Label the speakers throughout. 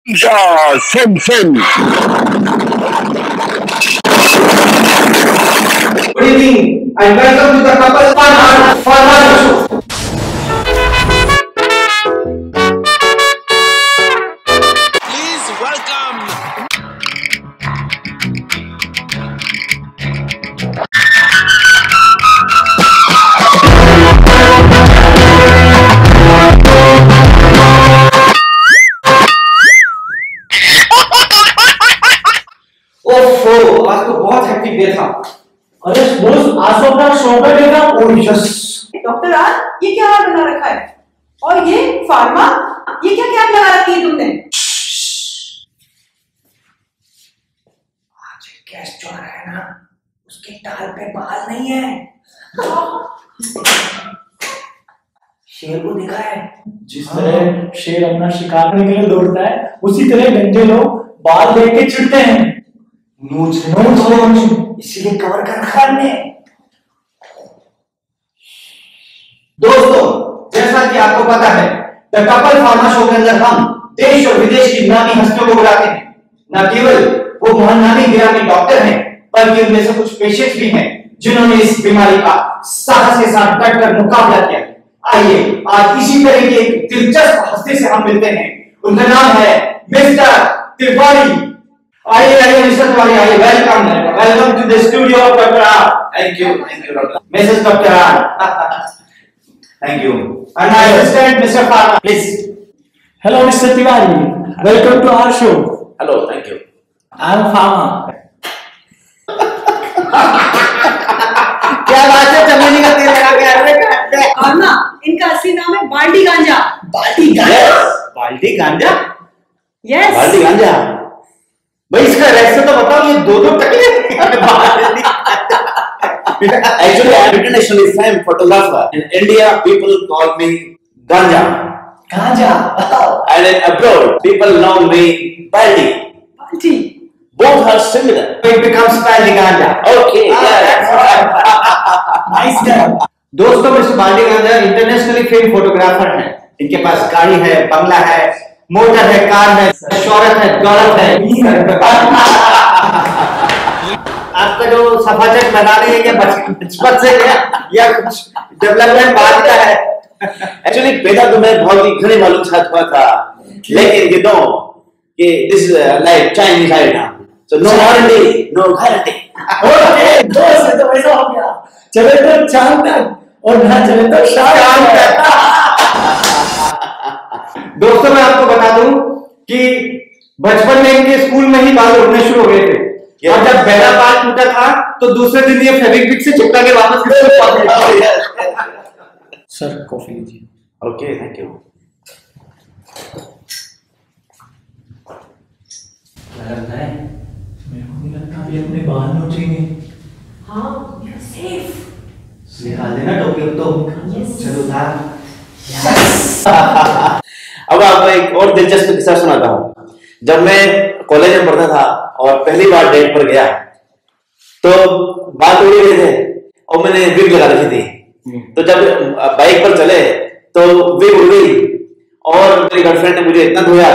Speaker 1: Ja, Sim Sim.
Speaker 2: Good evening and welcome to the Couple Farmer Show.
Speaker 1: Please welcome.
Speaker 2: ओफो, आज तो बहुत hectic day था।
Speaker 3: अरे दोस्त, आज तो अपना शो का डे था।
Speaker 2: Oh yes.
Speaker 4: डॉक्टर आज ये क्या हाल बना रखा है? और ये फार्मा, ये क्या कैप लगा रखी है तुमने?
Speaker 2: आज गैस जो आ रहा है ना, उसके टाल पे बाल नहीं है। शेर को देखा है?
Speaker 3: जिस तरह शेर अपना शिकार करने के लिए दौड़ता है, उसी तरह गंजे लोग बाल लेके चिढ़ते हैं।
Speaker 2: नोच इसीलिए कवर कर रखा है हमने। दोस्तों, जैसा कि आपको पता है, द कपल फार्मा शो के अंदर हम देश और विदेश की नामी हस्तियों को बुलाते हैं। न केवल वो महान नामी गिरामी डॉक्टर हैं, बल्कि उनमें से कुछ पेशेंट्स भी हैं जिन्होंने इस बीमारी का साहस के साथ डटकर मुकाबला किया। आइए आज इसी तरह की एक दिलचस्प हस्ती से हम मिलते हैं। उनका नाम है मिस्टर तिवारी। आइए मिस्टर तिवारी, आइए। Welcome to the studio of doctor R. Thank you doctor. Mrs doctor R, thank you. And my assistant Mr Pharma, please.
Speaker 3: Hello Mr Tiwari, welcome to our show.
Speaker 1: Hello, thank you.
Speaker 3: I am Pharma.
Speaker 2: क्या बात है, चमेली का तेल लगा के आ रहे हैं।
Speaker 4: और ना इनका असली नाम है बाल्टी गांजा।
Speaker 2: बाल्टी गांजा? बाल्टी गांजा?
Speaker 4: यस।
Speaker 2: बाल्टी गांजा? भाई इसका रहस्य तो बताओ, ये दो टकले।
Speaker 1: Actually, I am internationally famous photographer. In India, people call me Ganja.
Speaker 3: गांजा बताओ।
Speaker 1: And in abroad, people know me Baldi.
Speaker 4: बाल्टी।
Speaker 1: Both are similar.
Speaker 2: It becomes Baldi गांजा।
Speaker 1: Okay, yeah.
Speaker 3: Nice guy.
Speaker 2: दोस्तों, मिस्टर बाल्टी गांजा इंटरनेशनली फेम फोटोग्राफर हैं। इनके पास गाड़ी है, बंगला है, मोटर है, कार है, शोहरत है, दौलत है। आपका जो सफाचक बना रहे हैं, ये बचपन से या कुछ डेवलपमेंट बाद का है?
Speaker 1: Actually, पैदा तो मैं बहुत ही घने मालूम हुआ था, लेकिन you know कि this is like Chinese item, so no warranty, no guarantee.
Speaker 3: Okay, दोस्त तो वैसा हो गया। चले तो चांद तक और ना चले तो शाम तक।
Speaker 2: दोस्तों, मैं आपको बता दूं कि बचपन में इनके स्कूल में ही बाल उड़ने शुरू हो गए थे। और जब पहला बाल टूटा था तो दूसरे दिन ये फेविक्विक से चिपका के वापस
Speaker 3: सर कॉफी लीजिए।
Speaker 1: Okay, thank you.
Speaker 3: क्या लगता है? मेरे को नहीं लगता अभी अपने बाल नोचेंगे।
Speaker 4: हाँ, यू सेफ।
Speaker 2: निकाल देना टोपी तो। चलो उतार।
Speaker 1: अब आपको एक और दिलचस्प किस्सा सुनाता हूँ। जब मैं कॉलेज में पढ़ता था और पहली बार डेट पर गया, तो बाल उड़े हुए थे और मैंने विग लगा रखी थी। तो जब बाइक पर चले तो विग उड़ गई और मेरी गर्लफ्रेंड ने मुझे इतना धोया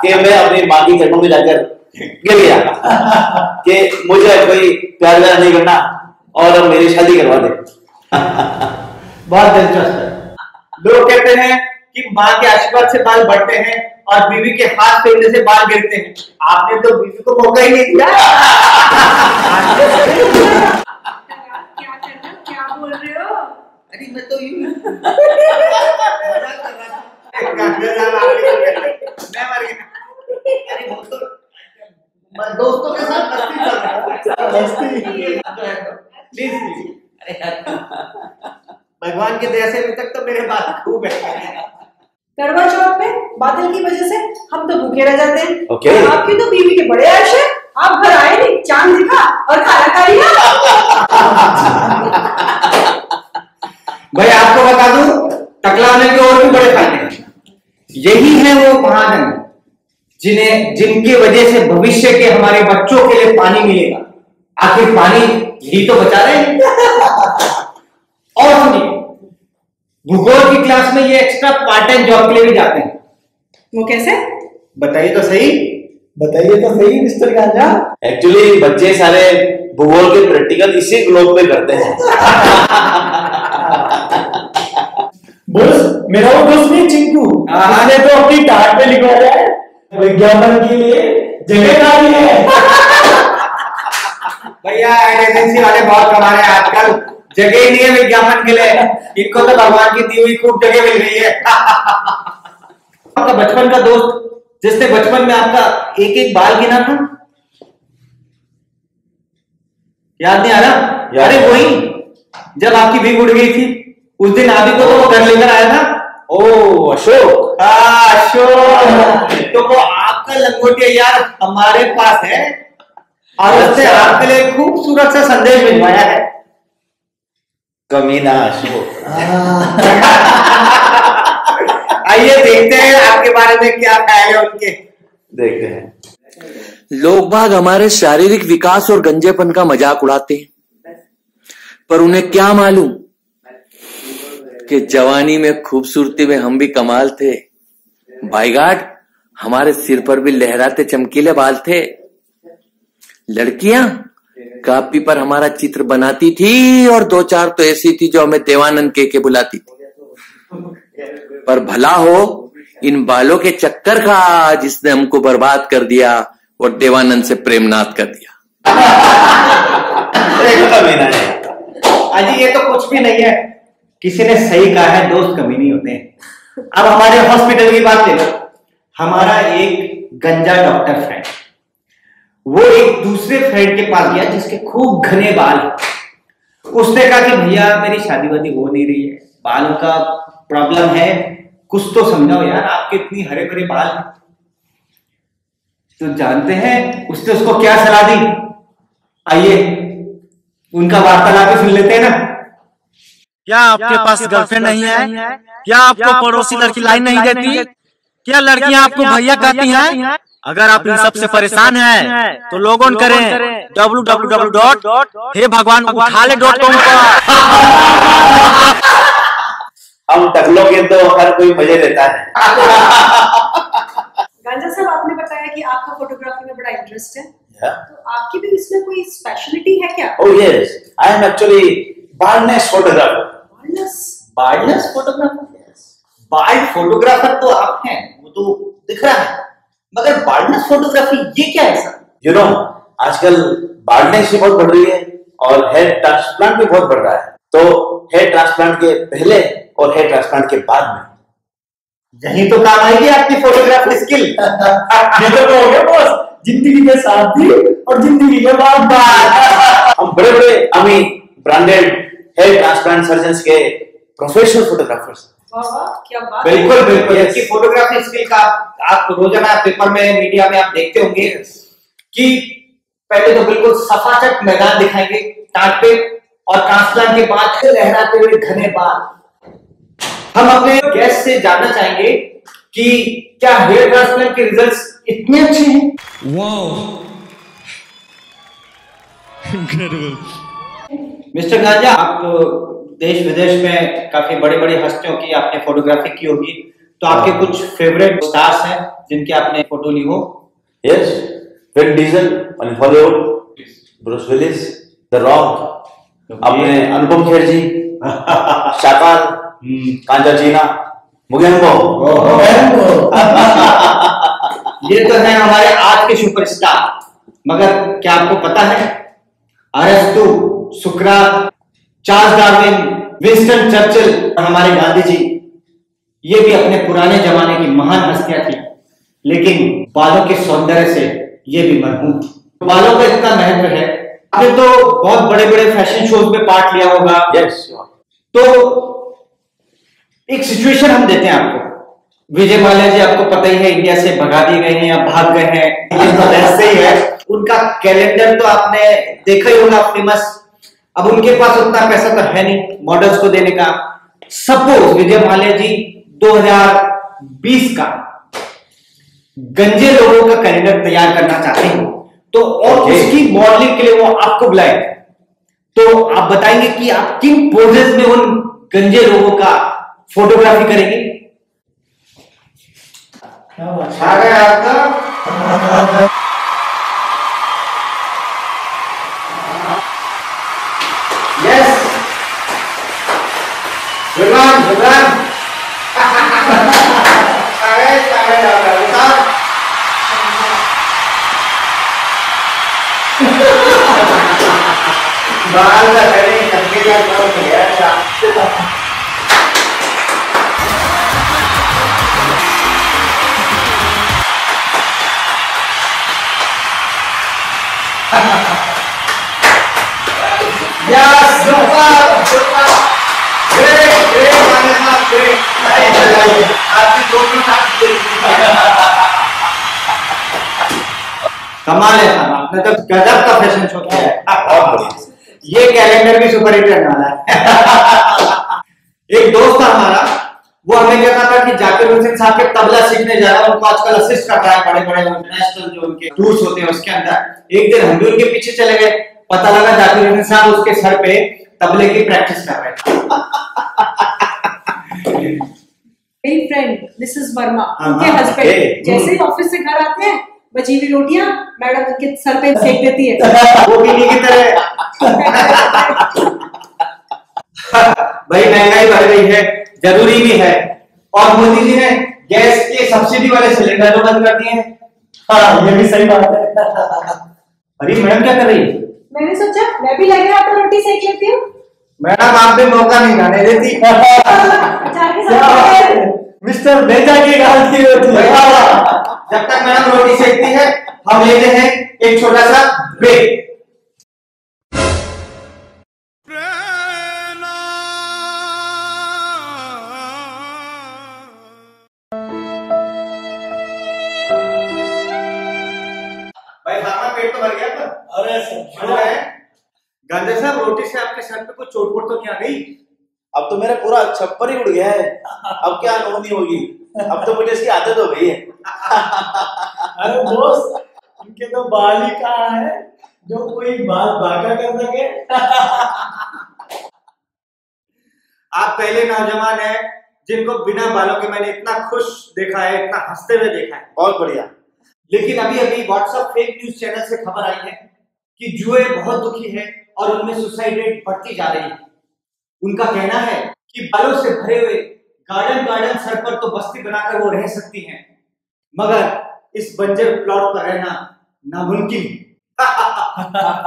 Speaker 1: कि मैं अपनी माँ की चरणों में जाकर गिर गया कि मुझे कोई प्यार व्यार नहीं करना और अब मेरी शादी करवा दे।
Speaker 2: बहुत दिलचस्प है। लोग कहते हैं कि माँ के आशीर्वाद से बाल बढ़ते हैं और बीवी के हाथ फेरने से बाल गिरते हैं। आपने तो बीवी को मौका ही नहीं दिया।
Speaker 4: क्या बोल रहे हो?
Speaker 2: अरे मैं तो यूं मजाक कर रहा था। मैं मर गया। अरे वो तो दोस्तों के साथ मस्ती चल रहा है। प्लीज भगवान के दया से अभी तक तो मेरे बाल खूब है।
Speaker 4: करवा चौथ पे बादल की वजह से हम तो भूखे रह जाते हैं।
Speaker 1: Okay.
Speaker 4: आपकी तो बीवी के बड़े आयुष है, आप घर आए नहीं, चांद दिखा और खाना खा लिया।
Speaker 2: भाई आपको बता दूं, टकला होने के और भी बड़े फायदे हैं। यही है वो महान जिनकी वजह से भविष्य के हमारे बच्चों के लिए पानी मिलेगा। आखिर पानी यही तो बचा रहे हैं। और सुनिए, भूगोल की क्लास में ये एक्स्ट्रा पार्ट टाइम जॉब के लिए भी जाते हैं।
Speaker 4: वो कैसे?
Speaker 2: बताइए तो सही।
Speaker 3: बताइए तो सही मिस्टर गांजा।
Speaker 1: एक्चुअली बच्चे सारे भूगोल के प्रैक्टिकल इसी ग्लोब पे करते हैं।
Speaker 3: बॉस, मेरा वो दोस्त नहीं चिंकू, उसने तो अपनी कार्ड पे लिखवाया है विज्ञापन के लिए जगह खाली है।
Speaker 2: भैया एजेंसी वाले बहुत कमा रहे हैं आजकल, जगह ही नहीं है विज्ञापन के लिए। इनको तो भगवान की दी हुई खूब जगह मिल रही है। आपका बचपन का दोस्त जिसने बचपन में आपका एक एक बाल गिना था, याद नहीं आ रहा? अरे वही, जब आपकी विग उड़ गई थी उस दिन आदि को तो वो घर लेकर आया था।
Speaker 1: ओ अशोक।
Speaker 2: अशोक, तो वो आपका लंगोटिया यार हमारे पास है और उसने आपके लिए खूबसूरत सा संदेश भिजवाया है।
Speaker 1: कमीना अशोक।
Speaker 2: आइए देखते हैं आपके बारे में क्या ख्याल है उनके।
Speaker 1: देखते हैं।
Speaker 5: लोग बाग हमारे शारीरिक विकास और गंजेपन का मजाक उड़ाते हैं, पर उन्हें क्या मालूम कि जवानी में खूबसूरती में हम भी कमाल थे। बाई गॉड, हमारे सिर पर भी लहराते चमकीले बाल थे। लड़कियां कापी पर हमारा चित्र बनाती थी और दो चार तो ऐसी थी जो हमें देवानंद के बुलाती थी। पर भला हो इन बालों के चक्कर का जिसने हमको बर्बाद कर दिया और देवानंद से प्रेमनाथ कर दिया।
Speaker 2: अजी ये तो कुछ भी नहीं है, किसी ने सही कहा है, दोस्त कभी नहीं होते हैं। अब हमारे हॉस्पिटल की बात ले लो। हमारा एक गंजा डॉक्टर फ्रेंड, वो एक दूसरे फ्रेंड के पास गया जिसके खूब घने बाल। उसने कहा कि भैया मेरी शादी वादी हो नहीं रही है, बालों का प्रॉब्लम है, कुछ तो समझाओ यार, आपके इतनी हरे भरे बाल। तो जानते हैं उसने उसको क्या सलाह दी? आइए उनका वार्तालाप सुन लेते हैं ना।
Speaker 6: क्या आपके पास गर्लफ्रेंड नहीं है? क्या आपको पड़ोसी लड़की लाइन नहीं देती? क्या लड़कियां आपको भैया कहती हैं? अगर आप इन सबसे परेशान हैं तो लॉग ऑन करें www.heभगवान-उठा-ले.com पर।
Speaker 1: हम टकलों के तो हर कोई मजे लेता है।
Speaker 4: गांजा साहब, आपने बताया कि आपका फोटोग्राफी में बड़ा इंटरेस्ट है।
Speaker 1: Yeah.
Speaker 4: तो आपकी भी इसमें कोई स्पेशलिटी है क्या?
Speaker 1: Oh yes, I am actually baldness photographer.
Speaker 2: Baldness photographer? Bald photographer तो आप हैं, वो तो दिख रहा है, मगर बाल्डनेस फोटोग्राफी ये क्या है सर?
Speaker 1: You know, आजकल बाल्डनेस भी बहुत बढ़ रही है और हेयर ट्रांसप्लांट भी बहुत बढ़ रहा है। तो हेयर ट्रांसप्लांट के पहले और हेयर ट्रांसप्लांट के बाद में
Speaker 2: यही तो काम आएगी आपकी फोटोग्राफी स्किल।
Speaker 3: ये तो हो गया बॉस, जिंदगी के साथ भी और जिंदगी के बाद बात।
Speaker 1: हम बड़े बड़े अमीर ब्रांडेड हेयर ट्रांसप्लांट सर्जन्स के प्रोफेशनल फोटोग्राफर्स।
Speaker 4: वाह, क्या बात है।
Speaker 2: बिल्कुल बिल्कुल, इसकी फोटोग्राफी स्किल का आप रोजाना पेपर में, मीडिया में आप देखते होंगे कि पहले तो बिल्कुल सफाचट मैदान दिखाएंगे टाट पे, और ट्रांसप्लांट के बाद लहराते हुए घने बाल। हम अपने गेस्ट से जानना चाहेंगे कि क्या हेयर ट्रांसप्लांट के रिजल्ट्स इतने अच्छे हैं? मिस्टर गांजा, आप देश विदेश में काफी बड़े बड़े हस्तियों की आपने फोटोग्राफी की होगी, तो आपके कुछ फेवरेट स्टार्स हैं जिनकी आपने फोटो ली हो?
Speaker 1: Yes, Vin Diesel on Hollywood, Bruce Willis, the rock, अपने अनुपम खेर जी, शाकाल, कांचाचीना, मुगेम्बो।
Speaker 2: ये तो है हमारे आज के सुपरस्टार। मगर क्या आपको पता है अरस्तु, सुकरात, चार्ल्स डार्विन, विंस्टन चर्चिल और हमारे गांधी जी, ये भी अपने पुराने जमाने की महान हस्तियां थी, लेकिन बालों के सौंदर्य से ये भी मरहूम थी। बालों का इतना महत्व है, आपने तो बहुत बड़े बड़े फैशन शोज में पार्ट लिया होगा।
Speaker 1: यस।
Speaker 2: तो एक सिचुएशन हम देते हैं आपको। विजय माल्या जी आपको पता ही है, इंडिया से भगा दिए गए हैं या भाग गए हैं, ये तो ऐसे ही है। उनका कैलेंडर तो आपने देखा ही होगा, फेमस। अब उनके पास उतना पैसा तो है नहीं मॉडल्स को देने का। सपोज विजय माल्या जी 2020 का गंजे लोगों का कैलेंडर तैयार करना चाहते हैं, तो और उसकी मॉडलिंग के लिए वो आपको बुलाए, तो आप बताएंगे कि आप किन पोजेस में उन गंजे लोगों का फोटोग्राफी करेंगे?
Speaker 3: क्या बात
Speaker 2: आ गया आपका यस, गुड गुड। बाल का करें नब्बे का कौन गया था। Yes, super, super, great, great, Vanessa, great. आपकी दोनों कमाल है साहब, आपने तो गजब का फैशन शो किया है। बहुत बढ़िया। ये कैलेंडर भी सुपर हिट रहने वाला है। एक दोस्त था हमारा, वो हमें कहता था कि जाकिर हुसैन साहब के तबला सीखने जा रहा है, उनको आजकल असिस्ट कर रहा है बड़े बड़े इंटरनेशनल जो उनके टूर्स होते हैं उसके अंदर। एक दिन हम भी उनके पीछे चले गए, पता लगा जाकिर हुसैन साहब उसके सर पे तबले की प्रैक्टिस कर रहे थे।
Speaker 4: मेरी फ्रेंड मिसेस वर्मा, उनके हस्बैंड जैसे ही ऑफिस से घर आते हैं, बची हुई रोटियां मैडम उनके सर पे सेक देती है।
Speaker 2: वो बीनी की तरह। भाई महंगाई बढ़ गई है, जरूरी भी है, और मोदी जी ने गैस के सब्सिडी वाले सिलेंडर तो बंद कर दिए हैं।
Speaker 3: हाँ, ये भी सही बात है।
Speaker 2: अरे मैडम क्या कर रही है?
Speaker 4: मैंने सोचा मैं भी लगे हाथों रोटी सेक लेती हूँ।
Speaker 2: मैडम आप भी मौका नहीं जाने देती।
Speaker 4: अचार के साथ
Speaker 3: मिस्टर भेजा की गाल की रोटी।
Speaker 2: जब तक मैडम रोटी सेकती है, हम लेते हैं एक छोटा सा ब्रेक। भाई खाना पेट तो भर गया था?
Speaker 3: अरे सर,
Speaker 2: गांधी साहब रोटी से आपके सर पे कुछ चोट वोट तो नहीं आ गई?
Speaker 1: अब तो मेरा पूरा छप्पर ही उड़ गया है, अब क्या अनहोनी होगी, अब तो मुझे इसकी आदत हो गई है।
Speaker 3: अरे दोस्त, उनके तो बाल ही कहाँ है जो कोई बाल बांका कर सके।
Speaker 2: आप पहले नौजवान हैं जिनको बिना बालों के मैंने इतना खुश देखा है, इतना हंसते हुए देखा है।
Speaker 1: बहुत बढ़िया।
Speaker 2: लेकिन अभी अभी व्हाट्सएप फेक न्यूज चैनल से खबर आई है कि जुए बहुत दुखी है और उनमें सुसाइड रेट बढ़ती जा रही है। उनका कहना है कि बालों से भरे हुए गार्डन गार्डन सर पर तो बस्ती बनाकर वो रह सकती हैं, मगर इस बंजर प्लॉट पर रहना नामुमकिन।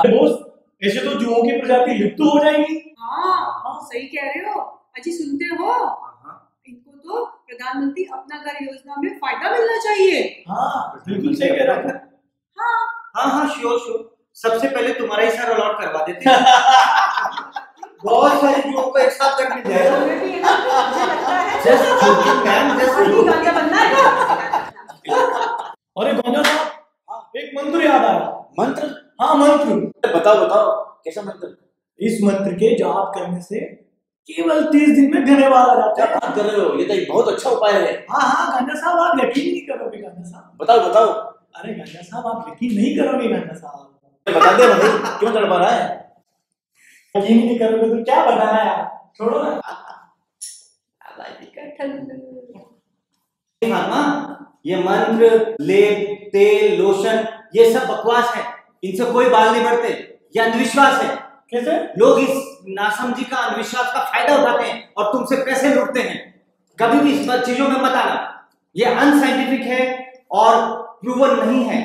Speaker 3: दोस्त, ऐसे तो जुओं की प्रजाति लुप्त हो जाएगी।
Speaker 4: हाँ, सही कह रहे हो। अजी सुनते हो, इनको तो प्रधानमंत्री अपना घर योजना में फायदा मिलना चाहिए।
Speaker 3: हाँ, बिल्कुल सही कह रहा हूँ।
Speaker 2: हाँ, श्योर श्योर। सबसे पहले तुम्हारा ही सर अलॉट करवा देते हैं। बहुत सारी जुओं को एक साथ करने जाएगा। Just joking ma'am, just joking.
Speaker 3: अरे गांजा साहब, एक मंत्र याद आया।
Speaker 1: मंत्र?
Speaker 3: हाँ, मंत्र।
Speaker 1: बताओ बताओ, कैसा मंत्र?
Speaker 3: इस मंत्र के जाप करने से केवल 30 दिन में घने बाल आ जाते हैं।
Speaker 1: बात कर रहे हो, ये तो एक बहुत अच्छा उपाय है।
Speaker 3: हाँ, गांजा साहब, आप यकीन नहीं करोगे गांजा साहब।
Speaker 1: बताओ बताओ।
Speaker 3: अरे गांजा साहब, आप यकीन नहीं करोगे गांजा साहब।
Speaker 1: बता दे भाई, क्यों तड़पा रहा है?
Speaker 3: यकीन नहीं करोगे तो क्या बताना है यार, छोड़ो ना।
Speaker 2: ये मंत्र, लेप, तेल, लोशन, ये सब बकवास है। इनसे कोई बाल नहीं बढ़ते। ये अंधविश्वास है।
Speaker 3: कैसे?
Speaker 2: लोग इस नासमझी का, अंधविश्वास का फायदा उठाते हैं और तुमसे पैसे लूटते हैं। कभी भी इस चीजों में मत आना। ये अनसाइंटिफिक है और प्रूवन नहीं है।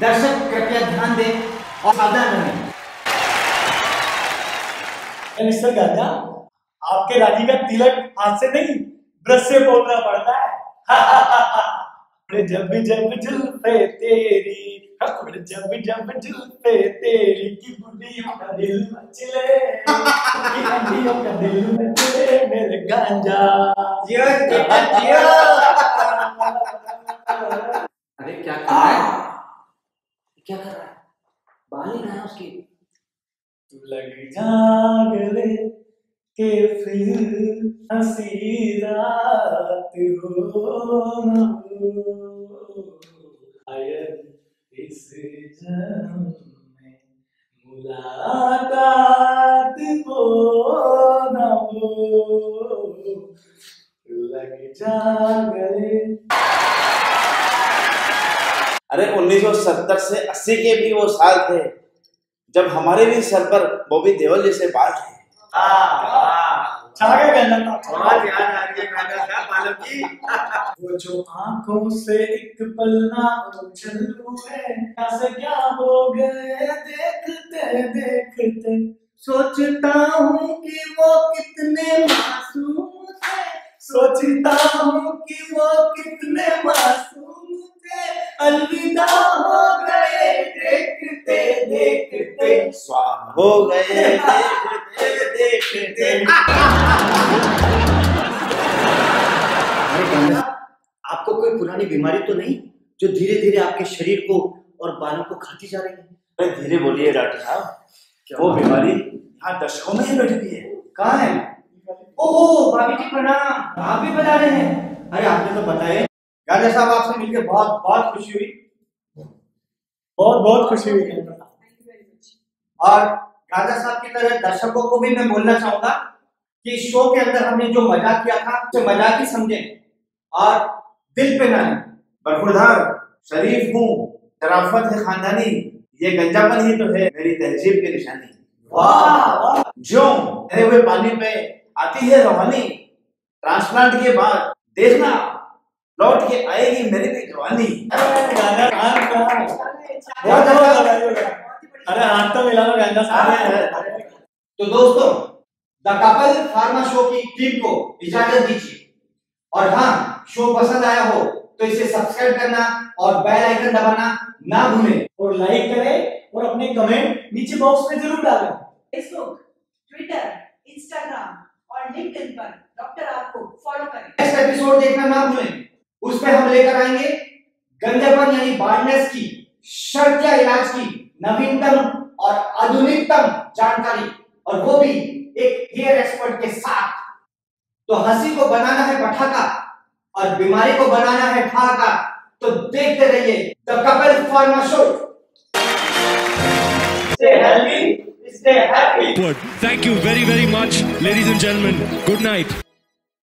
Speaker 2: दर्शक कृपया ध्यान दें और सावधान रहें।
Speaker 3: मिस्टर गांजा, आपके राजी का तिलक हाथ से नहीं, ब्रश से बोलना पड़ता है। जब जुल्फे तेरी, जब जुल्फे तेरी की बुढ़ियों का दिल मचले, की हड्डियों का दिल मचले मेरे गांजा।
Speaker 2: अरे क्या कर रहा है? क्या कर रहा है? बाल ही रहा है उसकी।
Speaker 3: तू लग जा गले के फिर हंसी रात हो ना हो, शायद इस जन्म में मुलाकात हो ना हो, लग जा गले।
Speaker 1: अरे 1970 से 80 के भी वो साल थे जब हमारे भी सर पर बॉबी देओल जैसे बाल थे।
Speaker 3: बहुत याद आ रही है मालूम की। वो जो आंखों से एक पल ना ओझल हुए, ऐसे क्या हो गए देखते देखते। सोचता हूँ कि वो कितने मासूम थे, सोचता हूँ कि वो कितने मासूम थे। अलविदा हो गए देखते देखते,
Speaker 1: स्वाहा हो गए देखते देखते।
Speaker 2: अरे गांजा, आपको कोई पुरानी बीमारी तो नहीं जो धीरे धीरे आपके शरीर को और बालों को खाती जा रही है?
Speaker 1: अरे धीरे बोलिए डॉक्टर साहब, वो बीमारी यहाँ दशकों में ही बैठी हुई है।
Speaker 2: कहाँ है? ओह भाभी जी प्रणाम, आप भी बता रहे हैं? अरे आपने तो बताया। गांजा साहब, आपसे मिलकर बहुत बहुत खुशी हुई।
Speaker 3: बहुत बहुत खुशी हुई।
Speaker 2: और गांजा साहब की तरह दर्शकों को भी मैं बोलना चाहूंगा कि शो के अंदर हमने जो मजाक किया था उसे मजाक ही समझें और दिल पे ना लें।
Speaker 1: बरखुरदार शरीफ हूँ, शराफत है खानदानी, ये गंजापन ही तो है मेरी तहजीब की निशानी।
Speaker 2: वाह!
Speaker 1: जो ठहरे हुए पानी पे आती है रोहानी, ट्रांसप्लांट के बाद देखना लौट के आएगी मेरी भी जवानी।
Speaker 3: अरे हाथ तो मिला लो गांजा साहब।
Speaker 2: तो दोस्तों, द कपल फार्मा शो की टीम को इजाजत दीजिए। और हाँ, शो पसंद आया हो तो इसे सब्सक्राइब करना और बेल आइकन दबाना ना भूलें।
Speaker 3: और लाइक करें और अपने कमेंट नीचे बॉक्स में जरूर डालें।
Speaker 4: फेसबुक, ट्विटर, इंस्टाग्राम और लिंक्डइन पर डॉक्टर आपको फॉलो करें।
Speaker 2: नेक्स्ट एपिसोड देखना ना भूलें, उसमें हम लेकर आएंगे गंजापन यानी बार्डनेस की शर्तिया इलाज की नवीनतम और आधुनिकतम जानकारी, और वो भी एक हेयर एक्सपर्ट के साथ। तो हंसी को बनाना है पटाखा और बीमारी को बनाना है ठाका। तो देखते रहिए the couple pharma show.
Speaker 3: Stay healthy, stay happy.
Speaker 7: Thank you very, very much, ladies and gentlemen. Good night.